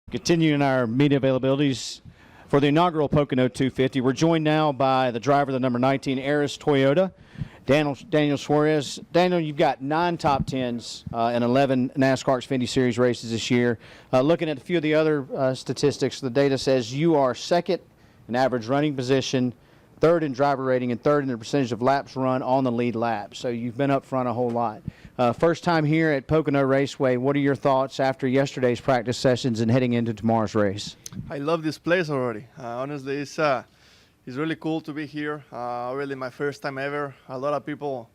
Continuing our media availabilities for the inaugural Pocono 250, we're joined now by the driver of the number 19 Aris Toyota, Daniel Suárez. Daniel, you've got 9 top 10s in 11 NASCAR Xfinity Series races this year. Looking at a few of the other statistics, the data says you are second in average running position, third in driver rating, and third in the percentage of laps run on the lead lap. So you've been up front a whole lot. First time here at Pocono Raceway. What are your thoughts after yesterday's practice sessions and heading into tomorrow's race? I love this place already. Honestly, it's really cool to be here. Really my first time ever. A lot of people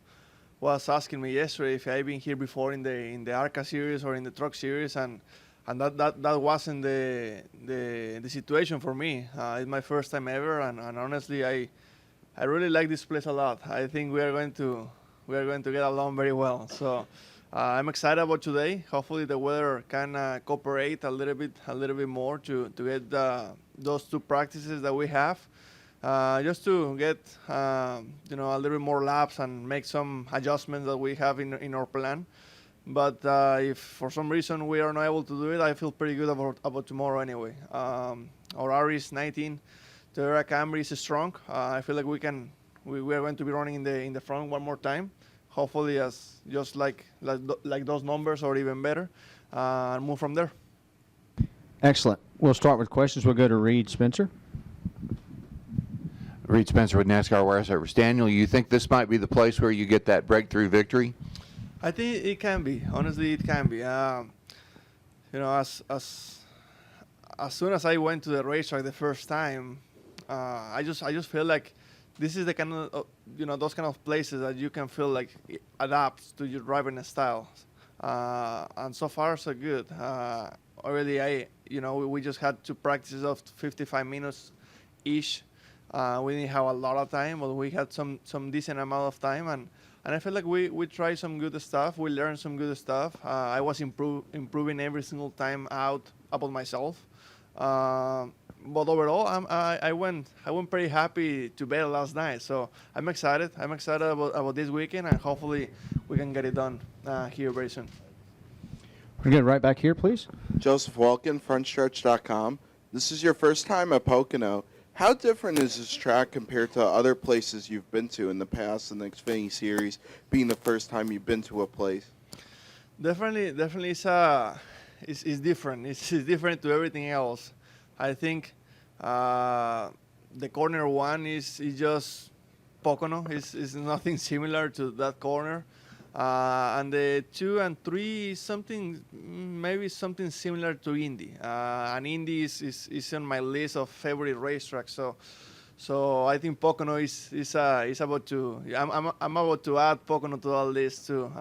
was asking me yesterday if I've been here before in the ARCA series or in the truck series, and that wasn't the situation for me. It's my first time ever, and honestly, I really like this place a lot. I think we are going to get along very well. So I'm excited about today. Hopefully the weather can cooperate a little bit more to get those 2 practices that we have, just to get a little bit more laps and make some adjustments that we have in our plan. But if for some reason we are not able to do it, I feel pretty good about tomorrow anyway. Our Aris 19 Toyota Camry is strong. I feel like we are going to be running in the front one more time. Hopefully, as just like those numbers or even better, and move from there. Excellent. We'll start with questions. We'll go to Reed Spencer. Reed Spencer with NASCAR Wire Service. Daniel, you think this might be the place where you get that breakthrough victory? I think it can be. Honestly, it can be. As soon as I went to the racetrack the first time, I just feel like this is the kind of those kind of places that you can feel like it adapts to your driving style, and so far so good. Already, we just had 2 practices of 55 minutes each. We didn't have a lot of time, but we had some decent amount of time, and I feel like we tried some good stuff. We learned some good stuff. I was improving every single time out about myself. But overall, I went pretty happy to bed last night. So I'm excited. I'm excited about this weekend, and hopefully we can get it done here very soon. We're going to get right back here, please. Joseph Walken, frontstretch.com. This is your first time at Pocono. How different is this track compared to other places you've been to in the past in the Xfinity Series, being the first time you've been to a place? Definitely, it's different. It's different to everything else. I think the corner 1 is just Pocono. It's nothing similar to that corner. And the 2 and 3 is maybe something similar to Indy. And Indy is on my list of favorite racetracks. So I think Pocono is about to. I'm about to add Pocono to that list too.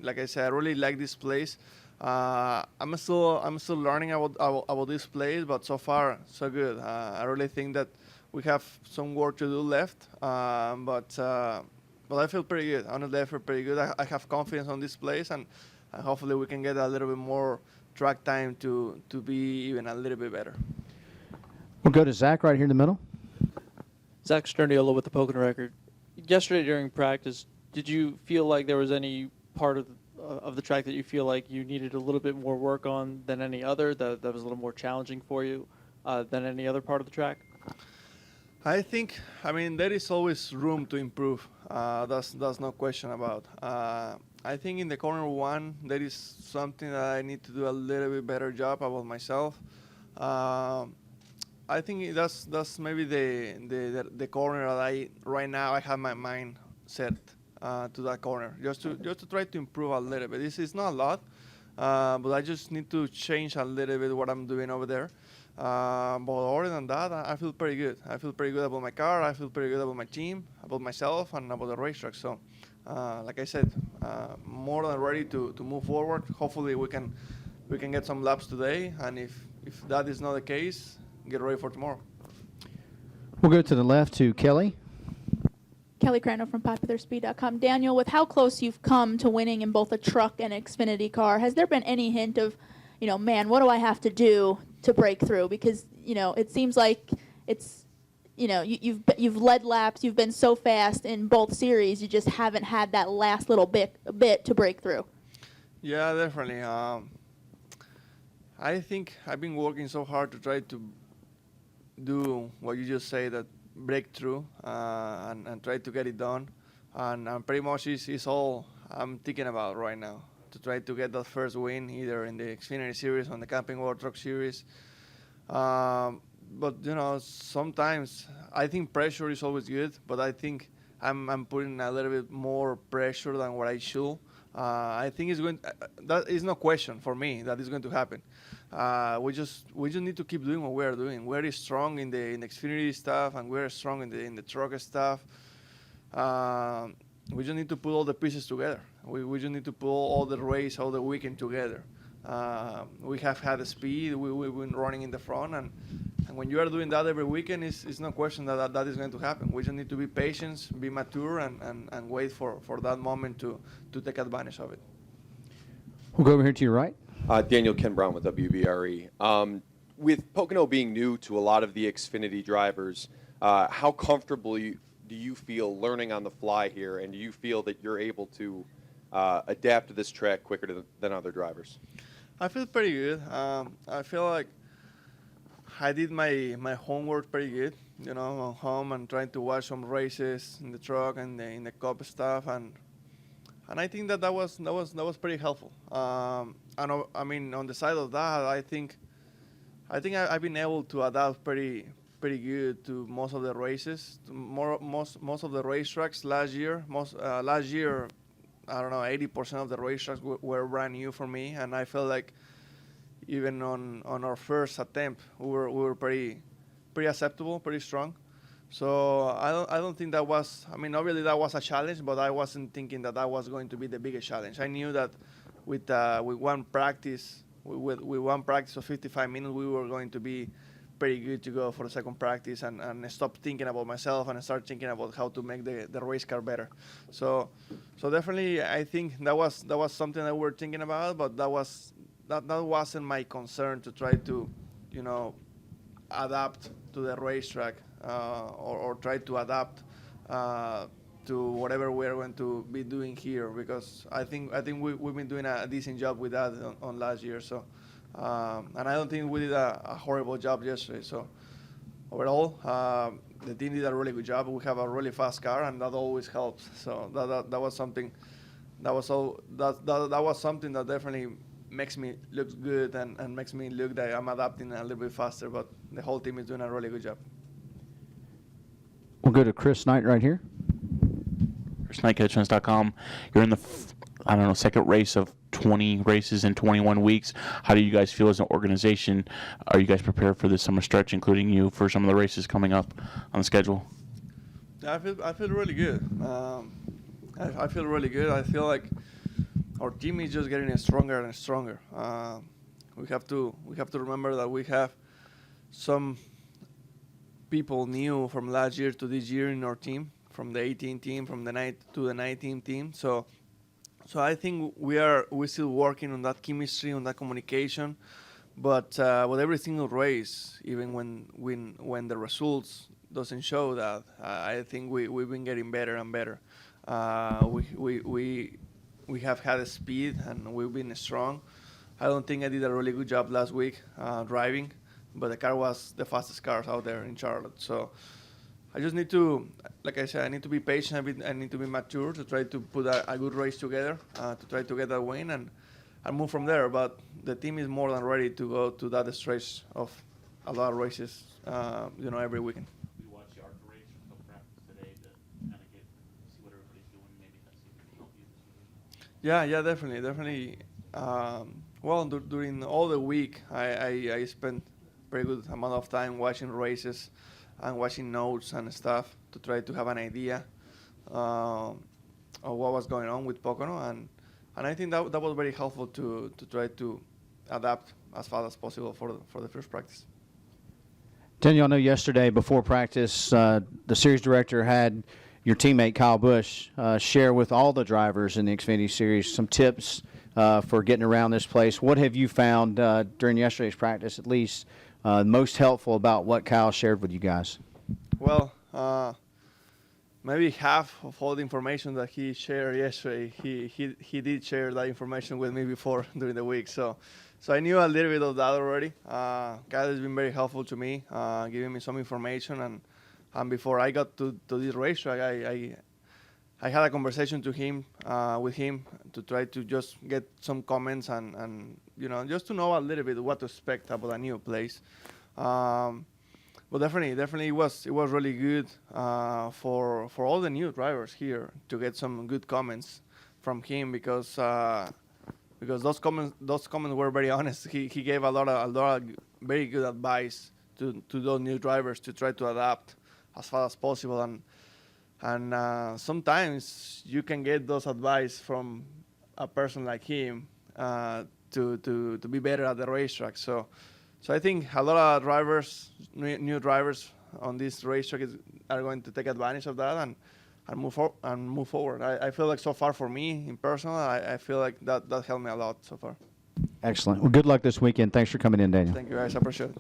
Like I said, I really like this place. I'm still learning about this place, but so far so good. I really think that we have some work to do left, but I feel pretty good. Honestly, I feel pretty good. I have confidence on this place, and hopefully we can get a little bit more track time to be even a little bit better. We'll go to Zach right here in the middle. Zach Sterniolo with the Pocono Record. Yesterday during practice, did you feel like there was any part of the track that you feel like you needed a little bit more work on than any other, that was a little more challenging for you than any other part of the track? I think, there is always room to improve. That's no question about. I think in the corner 1, there is something that I need to do a little bit better job about myself. I think that's maybe the corner that right now I have my mind set to that corner, just to try to improve a little bit. This is not a lot, but I just need to change a little bit what I'm doing over there. But other than that, I feel pretty good. I feel pretty good about my car. I feel pretty good about my team, about myself, and about the racetrack. So, like I said, more than ready to move forward. Hopefully, we can get some laps today, and if that is not the case, get ready for tomorrow. We'll go to the left to Kelly. Kelly Crandall from PopularSpeed.com. Daniel, with how close you've come to winning in both a truck and Xfinity car, has there been any hint of, man, what do I have to do to break through? Because, it seems like it's, you've led laps, you've been so fast in both series, you just haven't had that last little bit to break through. Yeah, definitely. I think I've been working so hard to try to do what you just say, that breakthrough, and try to get it done. And pretty much is all I'm thinking about right now, to try to get that first win, either in the Xfinity Series or in the Camping World Truck Series. But sometimes I think pressure is always good, but I think I'm putting a little bit more pressure than what I should. I think it's going. That is no question for me that is going to happen. We just need to keep doing what we are doing. We're strong in the Xfinity stuff, and we're strong in the truck stuff. We just need to put all the pieces together. We just need to pull all the race, all the weekend together. We have had the speed. We've been running in the front, and when you are doing that every weekend, it's no question that is going to happen. We just need to be patient, be mature, and wait for that moment to take advantage of it. We'll go over here to your right. Daniel Ken Brown with WBRE. With Pocono being new to a lot of the Xfinity drivers, how comfortable do you feel learning on the fly here, and do you feel that you're able to adapt to this track quicker than other drivers? I feel pretty good. I feel like I did my homework pretty good, at home, and trying to watch some races in the truck and in the cup stuff, and I think that was pretty helpful. And I mean, on the side of that, I think I've been able to adapt pretty good to most of the races, most of the racetracks last year. Last year, I don't know, 80% of the racetracks were brand new for me, and I felt like even on our first attempt, we were pretty acceptable, pretty strong. So I don't think that was. I mean, obviously that was a challenge, but I wasn't thinking that was going to be the biggest challenge. I knew that with one practice, with one practice of 55 minutes, we were going to be pretty good to go for the second practice and stop thinking about myself and start thinking about how to make the race car better. So definitely, I think that was something that we were thinking about, but that wasn't my concern, to try to, adapt to the racetrack or try to adapt to whatever we're going to be doing here, because I think we've been doing a decent job with that on last year. So. And I don't think we did a horrible job yesterday. So overall, the team did a really good job. We have a really fast car, and that always helps. So that was something that was something that definitely makes me look good and makes me look that I'm adapting a little bit faster. But the whole team is doing a really good job. We'll go to Chris Knight right here. Chris Knight, CatchFence.com. You're in the second race of 20 races in 21 weeks. How do you guys feel as an organization? Are you guys prepared for this summer stretch, including you, for some of the races coming up on the schedule? I feel really good. I feel really good. I feel like our team is just getting stronger and stronger. We have to remember that we have some people new from last year to this year in our team, from the 18 team, from the 9 to the 19 team. So I think we're still working on that chemistry, on that communication, but with every single race, even when the results doesn't show that, I think we've been getting better and better. We have had a speed, and we've been strong. I don't think I did a really good job last week driving, but the car was the fastest car out there in Charlotte. So I just need to, like I said, I need to be patient. I need to be mature to try to put a good race together, to try to get that win and move from there. But the team is more than ready to go to that stretch of a lot of races, every weekend. We watched the ARCA race from the practice today to kind of see what everybody's doing. Maybe that's see if we can help you this week. Yeah, definitely. Well, during all the week, I spent pretty good amount of time watching races and watching notes and stuff to try to have an idea of what was going on with Pocono, and I think that was very helpful to try to adapt as fast as possible for the first practice. Daniel, I know yesterday before practice, the series director had your teammate Kyle Busch share with all the drivers in the Xfinity Series some tips for getting around this place. What have you found during yesterday's practice, at least, most helpful about what Kyle shared with you guys? Well, maybe half of all the information that he shared yesterday, he did share that information with me before during the week. So I knew a little bit of that already. Guy has been very helpful to me, giving me some information. And before I got to this racetrack, I had a conversation with him to try to just get some comments and just to know a little bit what to expect about a new place. But definitely it was really good for all the new drivers here to get some good comments from him because those comments were very honest. He gave a lot of very good advice to those new drivers to try to adapt as fast as possible and sometimes you can get those advice from a person like him to be better at the racetrack. So I think a lot of drivers, new drivers on this racetrack are going to take advantage of that and move forward. I feel like so far for me in personal, I feel like that helped me a lot so far. Excellent. Well, good luck this weekend. Thanks for coming in, Daniel. Thank you guys, I appreciate it.